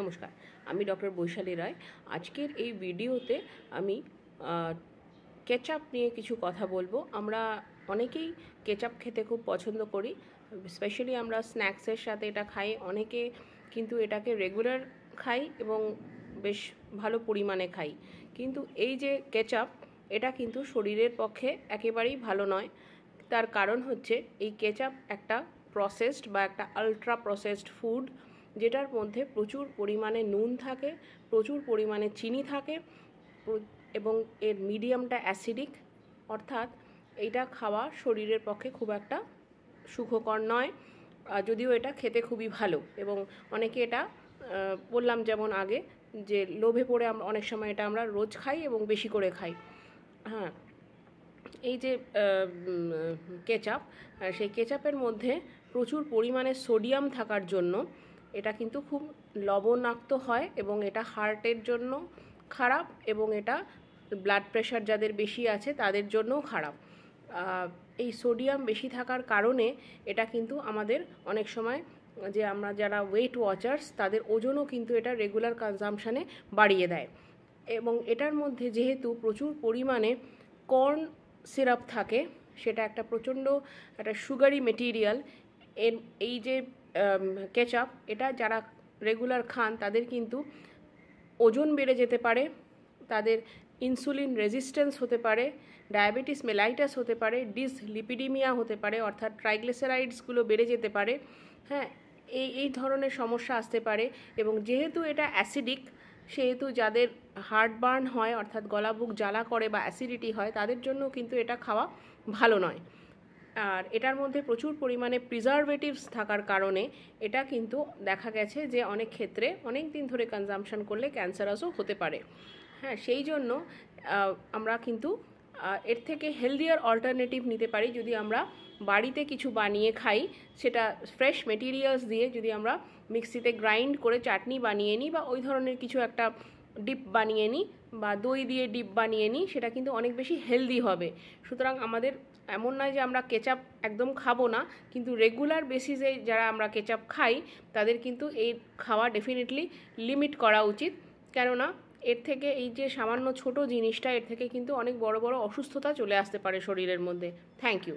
নমস্কার, আমি ডক্টর বৈশালী রায়। আজকের এই ভিডিওতে আমি কেচাপ নিয়ে কিছু কথা বলবো। আমরা অনেকেই কেচাপ খেতে খুব পছন্দ করি, স্পেশালি আমরা স্ন্যাক্সের সাথে এটা খাই। অনেকে কিন্তু এটাকে রেগুলার খাই এবং বেশ ভালো পরিমাণে খাই। কিন্তু এই যে কেচাপ, এটা কিন্তু শরীরের পক্ষে একেবারেই ভালো নয়। তার কারণ হচ্ছে এই কেচাপ একটা প্রসেসড বা একটা আলট্রা প্রসেসড ফুড, যেটার মধ্যে প্রচুর পরিমাণে নুন থাকে, প্রচুর পরিমাণে চিনি থাকে এবং এর মিডিয়ামটা অ্যাসিডিক, অর্থাৎ এইটা খাওয়া শরীরের পক্ষে খুব একটা সুখকর নয়। যদিও এটা খেতে খুবই ভালো এবং অনেকে এটা বললাম যেমন আগে যে লোভে পড়ে আমরা অনেক সময় এটা আমরা রোজ খাই এবং বেশি করে খাই। হ্যাঁ, এই যে কেচাপ, সেই কেচাপের মধ্যে প্রচুর পরিমাণে সোডিয়াম থাকার জন্য এটা কিন্তু খুব লবণাক্ত হয় এবং এটা হার্টের জন্য খারাপ এবং এটা ব্লাড প্রেশার যাদের বেশি আছে তাদের জন্যও খারাপ। এই সোডিয়াম বেশি থাকার কারণে এটা কিন্তু আমাদের অনেক সময় যে আমরা যারা ওয়েট ওয়াচার্স তাদের ওজনও কিন্তু এটা রেগুলার কনজাম্পশানে বাড়িয়ে দেয়। এবং এটার মধ্যে যেহেতু প্রচুর পরিমাণে কর্ন সিরাপ থাকে, সেটা একটা প্রচণ্ড একটা সুগারি মেটেরিয়াল। এই যে কেচাপ, এটা যারা রেগুলার খান তাদের কিন্তু ওজন বেড়ে যেতে পারে, তাদের ইনসুলিন রেজিস্ট্যান্স হতে পারে, ডায়াবেটিস মেলাইটাস হতে পারে, ডিসলিপিডিমিয়া হতে পারে, অর্থাৎ ট্রাইগ্লিসারাইডসগুলো বেড়ে যেতে পারে। হ্যাঁ, এই ধরনের সমস্যা আসতে পারে। এবং যেহেতু এটা অ্যাসিডিক, সেহেতু যাদের হার্ট বার্ন হয়, অর্থাৎ গলা বুক জ্বালা করে বা অ্যাসিডিটি হয়, তাদের জন্য কিন্তু এটা খাওয়া ভালো নয়। আর এটার মধ্যে প্রচুর পরিমাণে প্রিজারভেটিভস থাকার কারণে এটা কিন্তু দেখা গেছে যে অনেক ক্ষেত্রে অনেক দিন ধরে কনজাম্পশন করলে ক্যান্সারাসও হতে পারে। হ্যাঁ, সেই জন্য আমরা কিন্তু এর থেকে হেলদিয়ার অল্টারনেটিভ নিতে পারি যদি আমরা বাড়িতে কিছু বানিয়ে খাই। সেটা ফ্রেশ মেটেরিয়ালস দিয়ে যদি আমরা মিক্সিতে গ্রাইন্ড করে চাটনি বানিয়ে নিই বা ওই ধরনের কিছু একটা ডিপ বানিয়ে নিই বা দই দিয়ে ডিপ বানিয়ে নিই, সেটা কিন্তু অনেক বেশি হেলদি হবে। সুতরাং আমাদের এমন নয় যে আমরা কেচাপ একদম খাবো না, কিন্তু রেগুলার বেসিসে যারা আমরা কেচাপ খাই তাদের কিন্তু এই খাওয়া ডেফিনেটলি লিমিট করা উচিত। কেননা এর থেকে এই যে সামান্য ছোট জিনিসটা, এর থেকে কিন্তু অনেক বড় বড় অসুস্থতা চলে আসতে পারে শরীরের মধ্যে। Thank you.